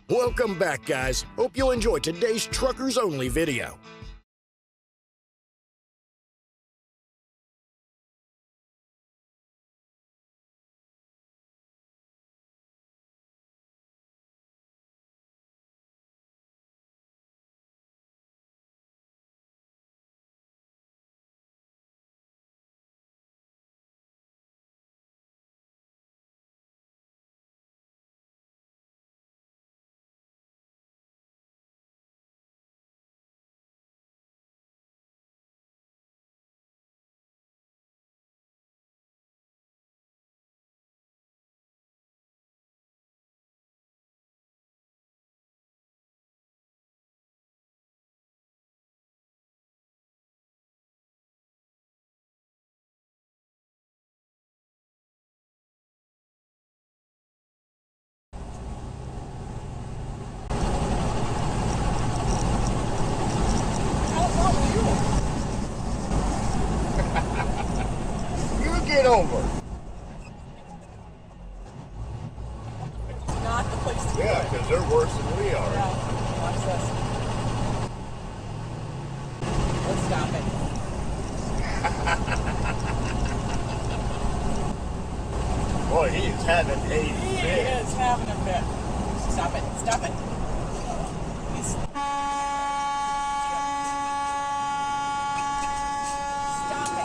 Welcome back, guys. Hope you'll enjoy today's Truckers Only video. Get over. It's not the place to Yeah, do it. because they're worse than we are. Yeah, watch this. Let's stop it. Boy, he is having a He fit. is having a fit. Stop it. Stop it. He's... Stop it.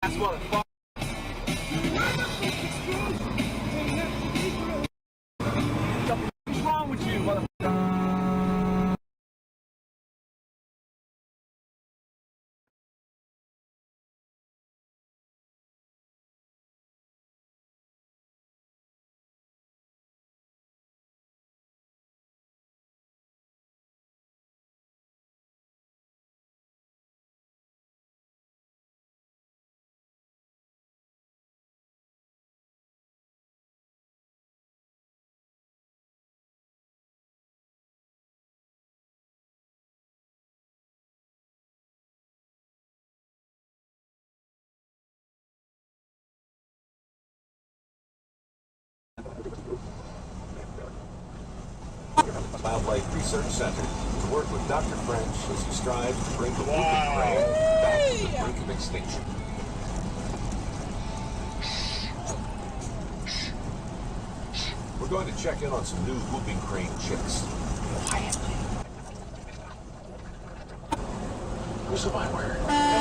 That's what the fuck. What's wrong with you, motherfucker? Wildlife Research Center to work with Dr. French as he strives to bring the whooping crane back to the brink of extinction. We're going to check in on some new whooping crane chicks. Quietly. Where's the wire?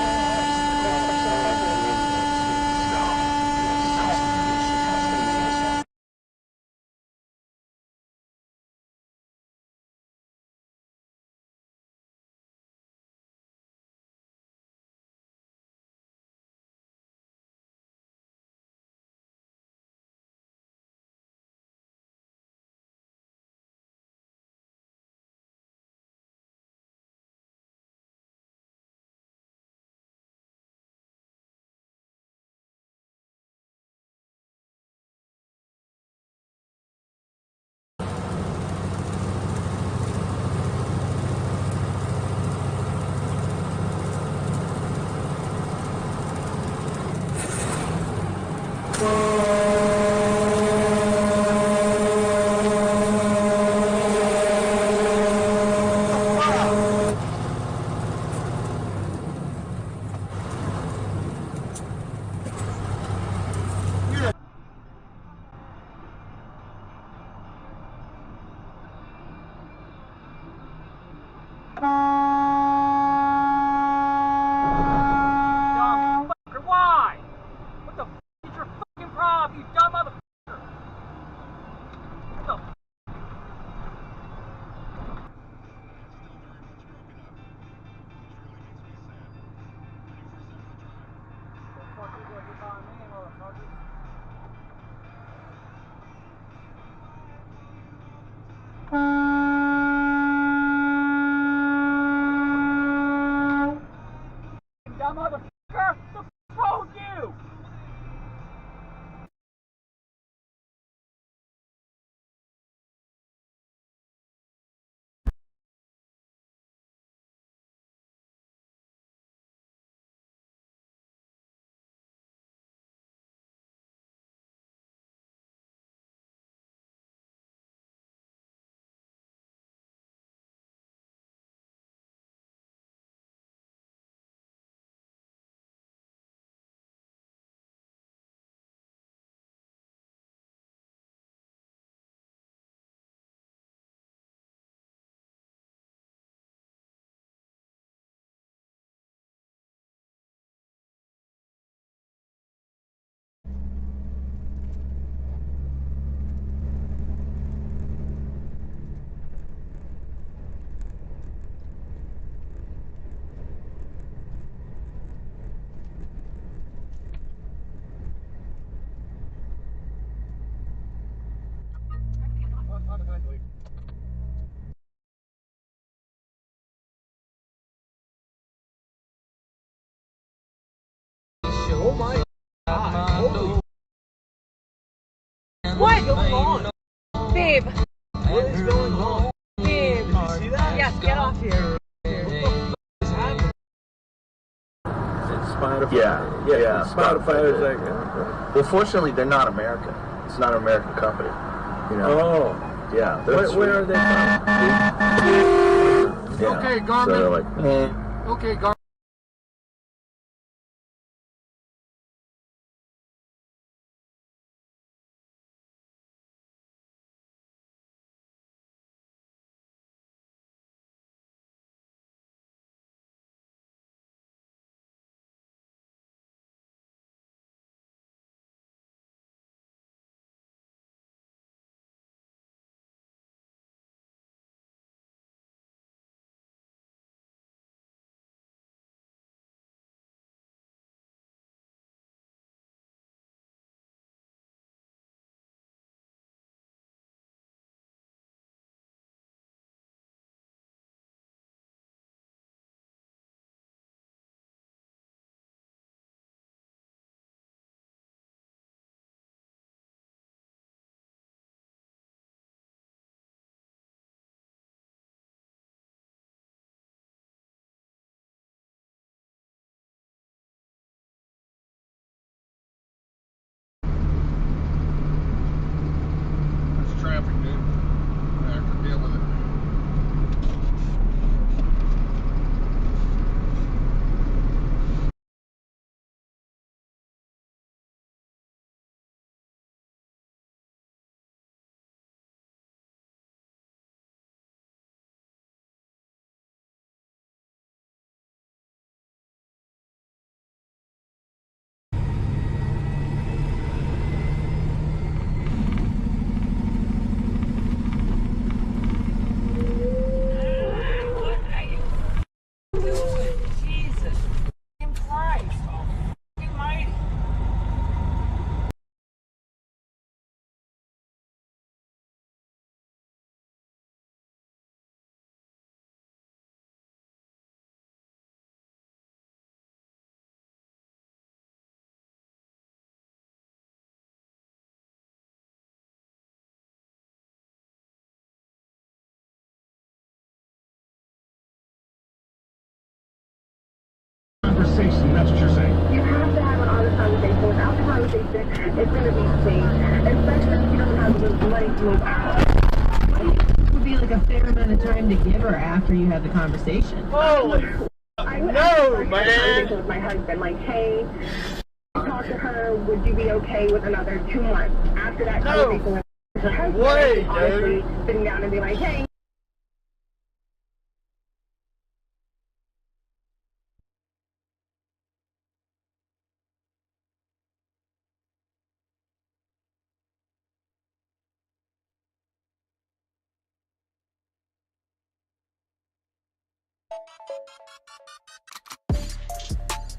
Oh my God. Holy What? is going on? Babe. What is going on? Babe. Did you see that? Yes, get off here. Yeah. Spotify is like, Well, fortunately, they're not American. It's not an American company. You know. oh. Yeah. They're Where are they from? Yeah. Okay, So Garmin. they're like, Okay, Garmin. There's traffic, dude. I have to deal with it. Jesus. Christ. Almighty. Conversation, that's what you're saying. You have to have an honest conversation. Without the conversation, it's going to be staged, especially if you don't have the money to move out. What would be like a fair amount of time to give her after you had the conversation? Holy I would no, have a man. conversation with my husband, like, hey, talk to her, would you be okay with another 2 months? After that No conversation with her husband, way, honestly, dude. sitting down and be like, hey,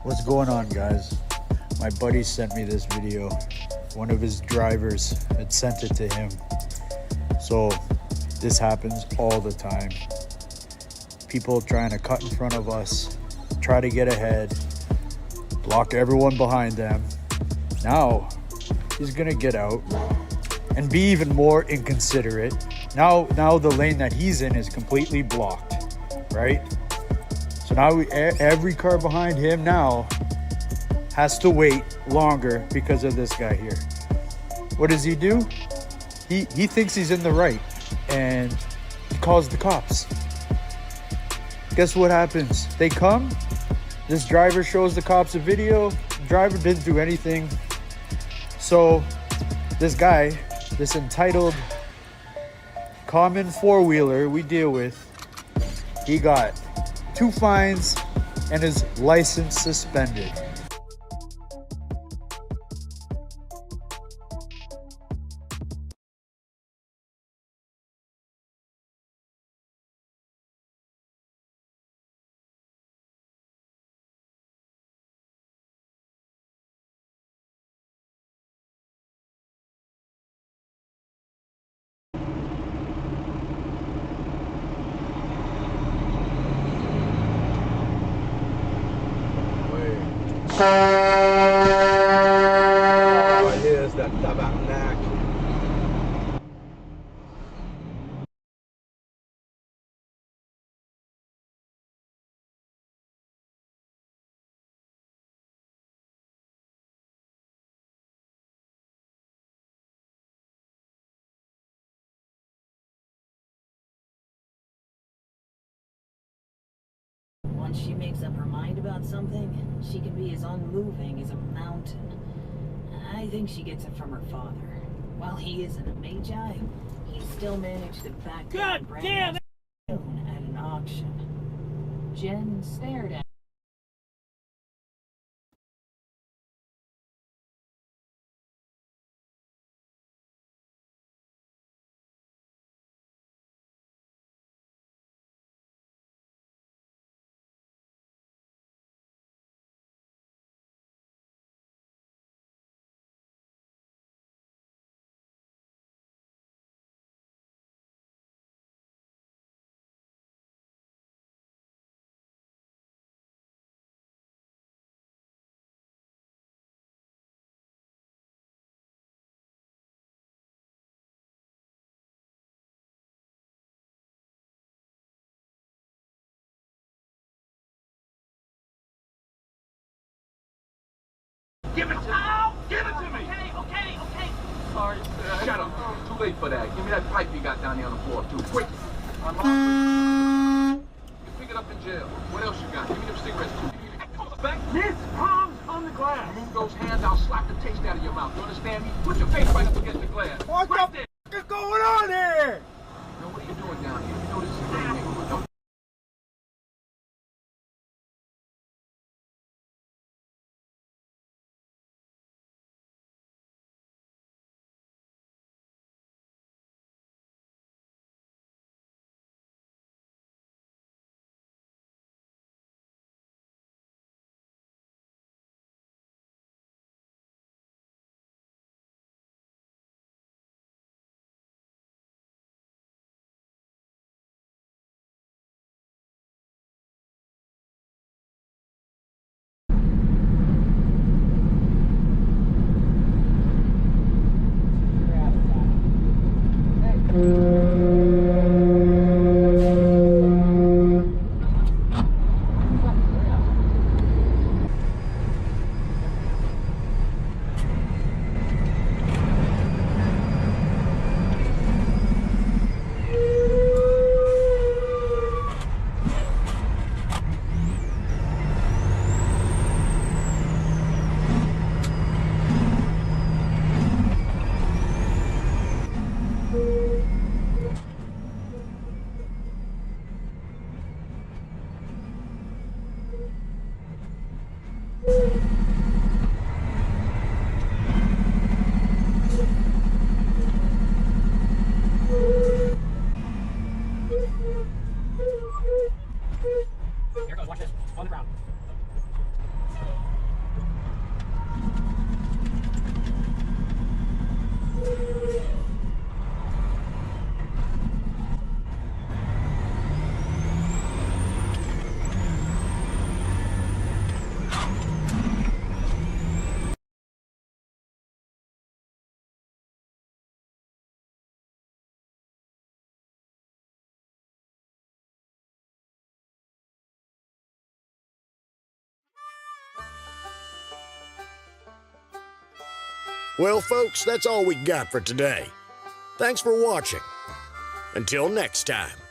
What's going on, guys? My buddy sent me this video. One of his drivers had sent it to him. So this happens all the time. People trying to cut in front of us, try to get ahead, block everyone behind them. Now he's gonna get out and be even more inconsiderate. Now the lane that he's in is completely blocked, right? So now every car behind him now has to wait longer because of this guy here. What does he do? He thinks he's in the right and he calls the cops. Guess what happens? They come, this driver shows the cops a video, the driver didn't do anything. So this guy, this entitled common four-wheeler we deal with, he got 2 fines and his license suspended. Wait. I'm back. Once she makes up her mind about something, she can be as unmoving as a mountain. I think she gets it from her father. While he isn't a magi, he still managed to back down Brandon's stone at an auction. Jen stared at Give it to me! Give it to me! Okay. Sorry, shut up. Too late for that. Give me that pipe you got down there on the floor, too. Quick! You pick it up in jail. What else you got? Give me them cigarettes, too. This palm's on the glass. Move those hands, I'll slap the taste out of your mouth. You understand me? Put your face right up against the glass. What right the there. f*** is going on here? Now, what are you doing down here? You know this is a gay neighborhood. Don't Here goes, watch this. On the ground. Well, folks, that's all we got for today. Thanks for watching. Until next time.